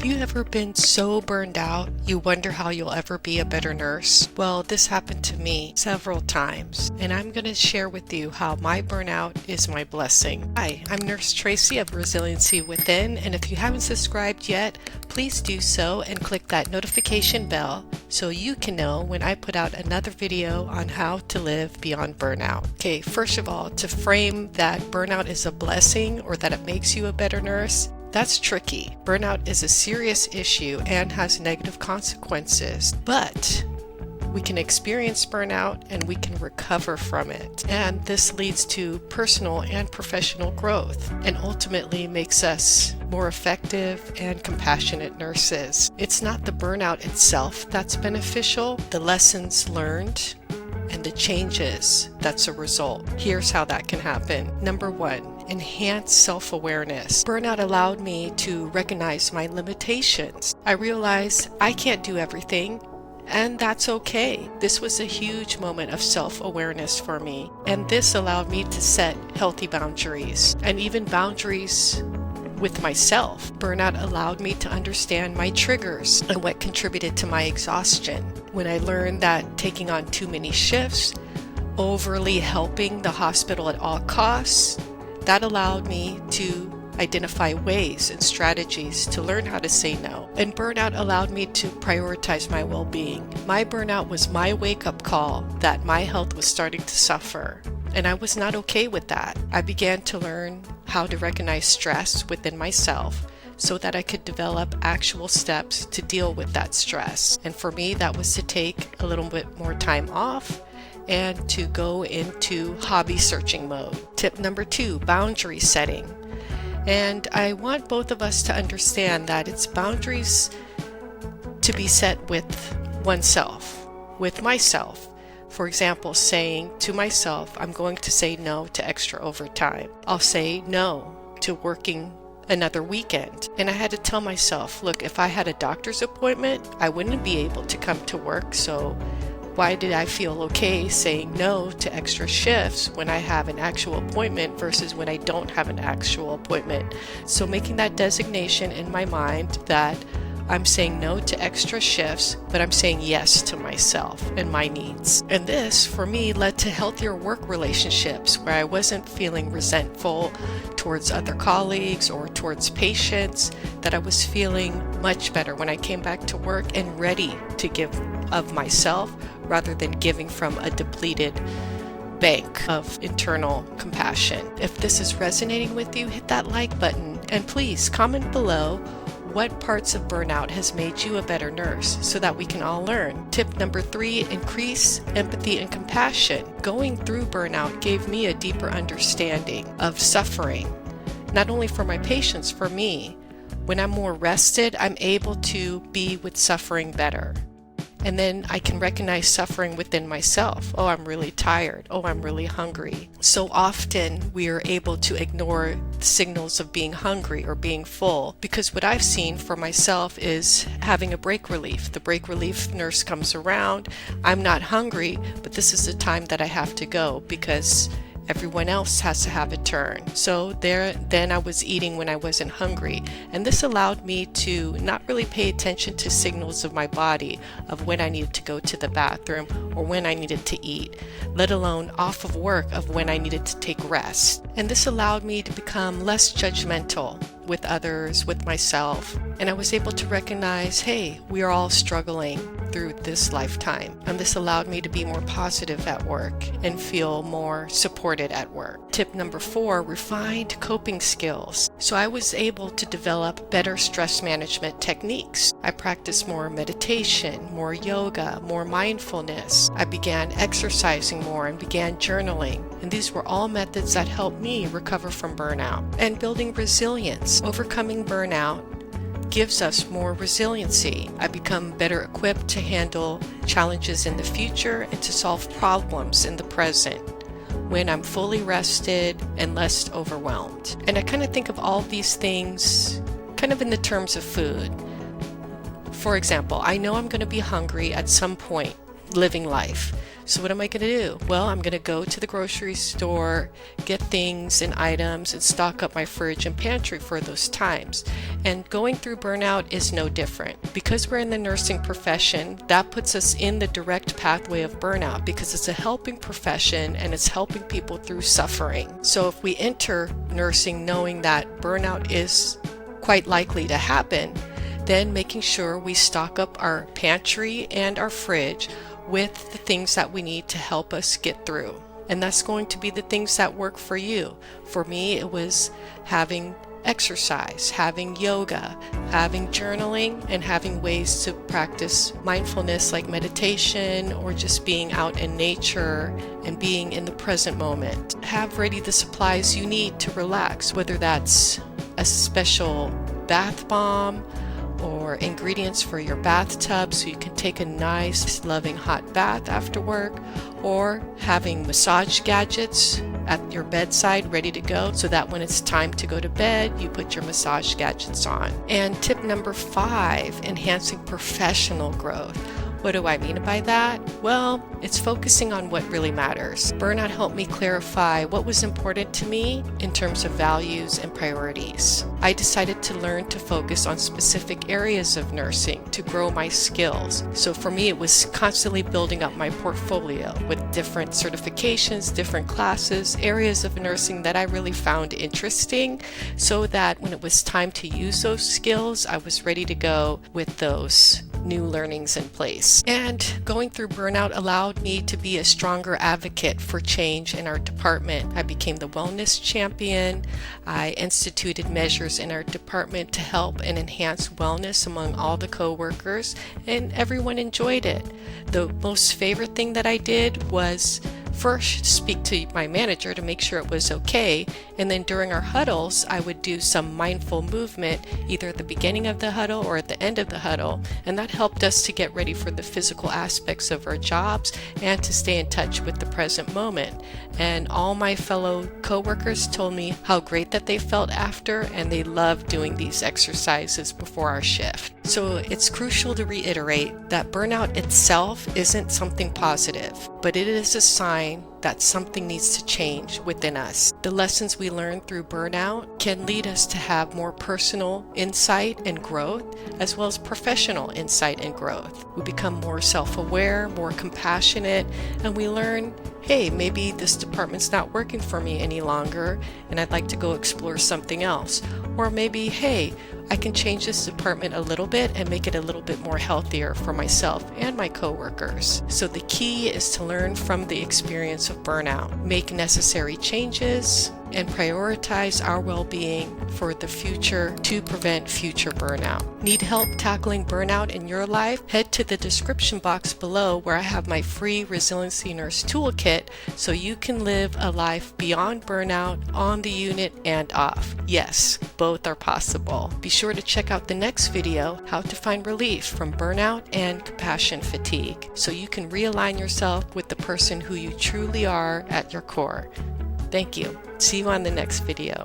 you ever been so burned out you wonder how you'll ever be a better nurse? Well, this happened to me several times, and I'm going to share with you how my burnout is my blessing. Hi, I'm Nurse Tracy of Resiliency Within, and if you haven't subscribed yet, please do so and click that notification bell so you can know when I put out another video on how to live beyond burnout. Okay, first of all, to frame that burnout is a blessing or that it makes you a better nurse, that's tricky. Burnout is a serious issue and has negative consequences, but we can experience burnout and we can recover from it. And this leads to personal and professional growth and ultimately makes us more effective and compassionate nurses. It's not the burnout itself that's beneficial, the lessons learned and the changes that's a result. Here's how that can happen. Number one, enhance self-awareness. Burnout allowed me to recognize my limitations. I realized I can't do everything, and that's okay. This was a huge moment of self-awareness for me, and this allowed me to set healthy boundaries, and even boundaries with myself. Burnout allowed me to understand my triggers and what contributed to my exhaustion. When I learned that taking on too many shifts, overly helping the hospital at all costs, that allowed me to identify ways and strategies to learn how to say no. And burnout allowed me to prioritize my well-being. My burnout was my wake-up call that my health was starting to suffer, and I was not okay with that. I began to learn how to recognize stress within myself so that I could develop actual steps to deal with that stress. And for me, that was to take a little bit more time off and to go into hobby searching mode. Tip number 2, boundary setting. And I want both of us to understand that it's boundaries to be set with oneself, with myself. For example, saying to myself, I'm going to say no to extra overtime. I'll say no to working another weekend. And I had to tell myself, look, if I had a doctor's appointment, I wouldn't be able to come to work, so why did I feel okay saying no to extra shifts when I have an actual appointment versus when I don't have an actual appointment? So making that designation in my mind that I'm saying no to extra shifts, but I'm saying yes to myself and my needs. And this, for me, led to healthier work relationships where I wasn't feeling resentful towards other colleagues or towards patients, that I was feeling much better when I came back to work and ready to give of myself rather than giving from a depleted bank of internal compassion. If this is resonating with you, hit that like button and please comment below what parts of burnout has made you a better nurse so that we can all learn. Tip number 3, increase empathy and compassion. Going through burnout gave me a deeper understanding of suffering, not only for my patients, for me. When I'm more rested, I'm able to be with suffering better. And then I can recognize suffering within myself. Oh, I'm really tired. Oh, I'm really hungry. So often we are able to ignore the signals of being hungry or being full, because what I've seen for myself is having a break relief. The break relief nurse comes around. I'm not hungry, but this is the time that I have to go because everyone else has to have a turn. So then I was eating when I wasn't hungry. And this allowed me to not really pay attention to signals of my body of when I needed to go to the bathroom or when I needed to eat, let alone off of work of when I needed to take rest. And this allowed me to become less judgmental with others, with myself. And I was able to recognize, hey, we are all struggling through this lifetime. And this allowed me to be more positive at work and feel more supported at work. Tip number 4, refined coping skills. So I was able to develop better stress management techniques. I practiced more meditation, more yoga, more mindfulness. I began exercising more and began journaling. And these were all methods that helped me recover from burnout. And building resilience. Overcoming burnout gives us more resiliency. I become better equipped to handle challenges in the future and to solve problems in the present when I'm fully rested and less overwhelmed. And I kind of think of all these things kind of in the terms of food. For example, I know I'm going to be hungry at some point living life. So what am I going to do? Well, I'm going to go to the grocery store, get things and items, and stock up my fridge and pantry for those times. And going through burnout is no different. Because we're in the nursing profession, that puts us in the direct pathway of burnout because it's a helping profession and it's helping people through suffering. So if we enter nursing knowing that burnout is quite likely to happen, then making sure we stock up our pantry and our fridge with the things that we need to help us get through. And that's going to be the things that work for you. For me, it was having exercise, having yoga, having journaling, and having ways to practice mindfulness like meditation or just being out in nature and being in the present moment. Have ready the supplies you need to relax, whether that's a special bath bomb or ingredients for your bathtub so you can take a nice loving hot bath after work, or having massage gadgets at your bedside ready to go so that when it's time to go to bed you put your massage gadgets on. And tip number 5, enhancing professional growth. What do I mean by that? Well, it's focusing on what really matters. Burnout helped me clarify what was important to me in terms of values and priorities. I decided to learn to focus on specific areas of nursing to grow my skills. So for me, it was constantly building up my portfolio with different certifications, different classes, areas of nursing that I really found interesting, so that when it was time to use those skills, I was ready to go with those new learnings in place. And going through burnout allowed me to be a stronger advocate for change in our department. I became the wellness champion. I instituted measures in our department to help and enhance wellness among all the co-workers, and everyone enjoyed it. The most favorite thing that I did was first speak to my manager to make sure it was okay, and then during our huddles I would do some mindful movement either at the beginning of the huddle or at the end of the huddle, and that helped us to get ready for the physical aspects of our jobs and to stay in touch with the present moment. And all my fellow co-workers told me how great that they felt after, and they loved doing these exercises before our shift. So it's crucial to reiterate that burnout itself isn't something positive, but it is a sign that something needs to change within us. The lessons we learn through burnout can lead us to have more personal insight and growth, as well as professional insight and growth. We become more self-aware, more compassionate, and we learn, hey, maybe this department's not working for me any longer and I'd like to go explore something else. Or maybe, hey, I can change this department a little bit and make it a little bit more healthier for myself and my coworkers. So the key is to learn from the experience of burnout, make necessary changes, and prioritize our well-being for the future to prevent future burnout. Need help tackling burnout in your life? Head to the description box below where I have my free Resiliency Nurse Toolkit so you can live a life beyond burnout, on the unit, and off. Yes, both are possible. Be sure to check out the next video, how to find relief from burnout and compassion fatigue, so you can realign yourself with the person who you truly are at your core. Thank you. See you on the next video.